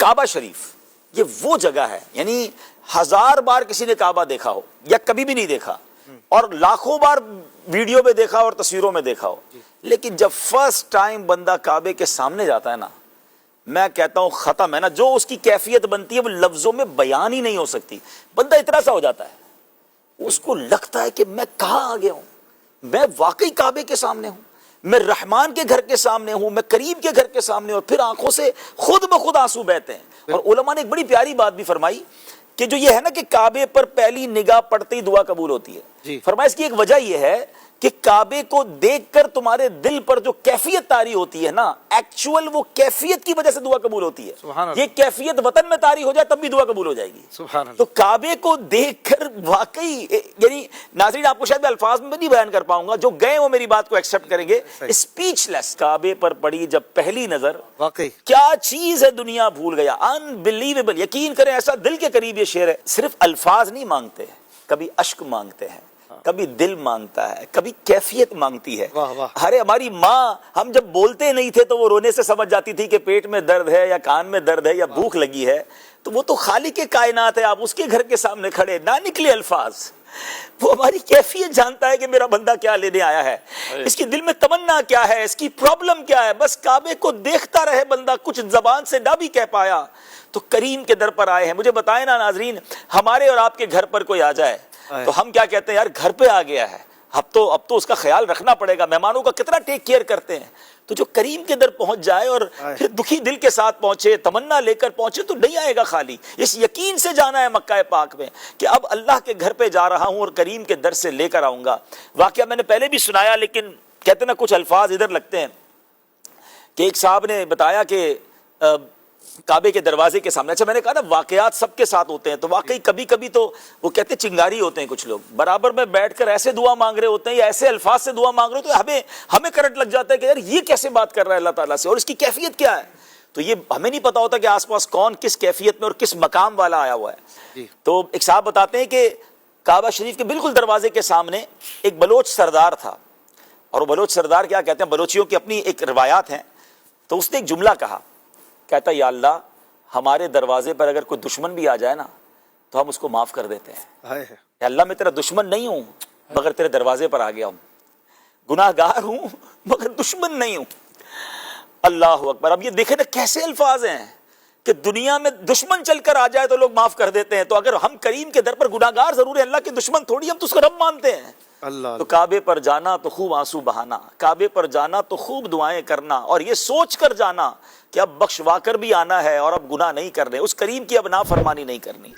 کعبہ شریف یہ وہ جگہ ہے، یعنی 1000 بار کسی نے کعبہ دیکھا ہو یا کبھی بھی نہیں دیکھا، اور لاکھوں بار ویڈیو میں دیکھا اور تصویروں میں دیکھا ہو، لیکن جب فرسٹ ٹائم بندہ کعبے کے سامنے جاتا ہے نا، میں کہتا ہوں ختم ہے نا، جو اس کی کیفیت بنتی ہے وہ لفظوں میں بیان ہی نہیں ہو سکتی۔ بندہ اتنا سا ہو جاتا ہے، اس کو لگتا ہے کہ میں کہاں آ گیا ہوں، میں واقعی کعبے کے سامنے ہوں، میں رحمان کے گھر کے سامنے ہوں، میں کریم کے گھر کے سامنے ہوں، پھر آنکھوں سے خود بخود آنسو بہتے ہیں۔ اور علماء نے ایک بڑی پیاری بات بھی فرمائی کہ جو یہ ہے نا کہ کعبے پر پہلی نگاہ پڑتے ہی دعا قبول ہوتی ہے، فرمایا اس کی ایک وجہ یہ ہے کہ کعبے کو دیکھ کر تمہارے دل پر جو کیفیت طاری ہوتی ہے نا، ایکچول وہ کیفیت کی وجہ سے دعا قبول ہوتی ہے۔ یہ کیفیت وطن میں طاری ہو جائے تب بھی دعا قبول ہو جائے گی۔ تو کعبے کو دیکھ کر واقعی، یعنی ناظرین آپ کو شاید میں الفاظ میں نہیں بیان کر پاؤں گا، جو گئے وہ میری بات کو ایکسپٹ کریں گے، اسپیچ لیس۔ کعبے پر پڑی جب پہلی نظر، واقعی کیا چیز ہے دنیا بھول گیا، انبلیویبل۔ یقین کریں ایسا دل کے قریب یہ شعر ہے۔ صرف الفاظ نہیں مانگتے، کبھی اشک مانگتے ہیں، کبھی دل مانگتا ہے، کبھی کیفیت مانگتی ہے۔ ارے ہماری ماں، ہم جب بولتے نہیں تھے تو وہ رونے سے سمجھ جاتی تھی کہ پیٹ میں درد ہے یا کان میں درد ہے یا بھوک لگی ہے، تو وہ تو خالق کائنات ہے، آپ اس کے گھر کے سامنے کھڑے، نہ نکلے الفاظ، وہ ہماری کیفیت جانتا ہے کہ میرا بندہ کیا لینے آیا ہے، اس کی دل میں تمنا کیا ہے، اس کی پرابلم کیا ہے۔ بس کعبے کو دیکھتا رہے بندہ، کچھ زبان سے نہ بھی کہہ پایا تو کریم کے در پر آئے ہیں۔ مجھے بتائیں نا ناظرین، ہمارے اور آپ کے گھر پر کوئی آ جائے تو ہم کیا کہتے ہیں، یار گھر پہ آ گیا ہے، اب تو اس کا خیال رکھنا پڑے گا، مہمانوں کا کتنا ٹیک کیئر کرتے ہیں۔ تو جو کریم کے در پہنچ جائے اور پھر دکھی دل کے ساتھ پہنچے، تمنا لے کر پہنچے، تو نہیں آئے گا خالی۔ اس یقین سے جانا ہے مکہ پاک میں کہ اب اللہ کے گھر پہ جا رہا ہوں اور کریم کے در سے لے کر آؤں گا۔ واقعہ میں نے پہلے بھی سنایا، لیکن کہتے نا کچھ الفاظ ادھر لگتے ہیں، کہ ایک صاحب نے بتایا کہ کعبے کے دروازے کے سامنے، اچھا میں نے کہا نا واقعات سب کے ساتھ ہوتے ہیں، تو واقعی کبھی کبھی تو وہ کہتے چنگاری ہوتے ہیں کچھ لوگ، برابر میں بیٹھ کر ایسے دعا مانگ رہے ہوتے ہیں یا ایسے الفاظ سے دعا مانگ رہے ہوتے ہیں، ہمیں کرنٹ لگ جاتا ہے کہ یار یہ کیسے بات کر رہا ہے اللہ تعالیٰ سے، اور اس کی کیفیت کیا ہے۔ تو یہ ہمیں نہیں پتا ہوتا کہ آس پاس کون کس کیفیت میں اور کس مقام والا آیا ہوا ہے۔ تو ایک صاحب بتاتے ہیں کہ کعبہ شریف کے بالکل دروازے کے سامنے ایک بلوچ سردار تھا، اور وہ بلوچ سردار کیا کہتے ہیں، بلوچیوں کی اپنی ایک روایات ہیں، تو اس نے ایک جملہ کہا، کہتا یا اللہ ہمارے دروازے پر اگر کوئی دشمن بھی آ جائے نا تو ہم اس کو معاف کر دیتے ہیں۔ یا اللہ میں تیرا دشمن نہیں ہوں مگر تیرے دروازے پر آ گیا ہوں، گناہ گار ہوں مگر دشمن نہیں ہوں۔ اللہ اکبر۔ اب یہ دیکھیں نا کیسے الفاظ ہیں کہ دنیا میں دشمن چل کر آ جائے تو لوگ معاف کر دیتے ہیں، تو اگر ہم کریم کے در پر گناہ گار ضرور ہے، اللہ کے دشمن تھوڑی، ہم تو اس کو رب مانتے ہیں۔ تو کعبے پر جانا تو خوب آنسو بہانا، کعبے پر جانا تو خوب دعائیں کرنا، اور یہ سوچ کر جانا کہ اب بخشوا کر بھی آنا ہے اور اب گناہ نہیں کرنے، اس کریم کی اب نافرمانی نہیں کرنی۔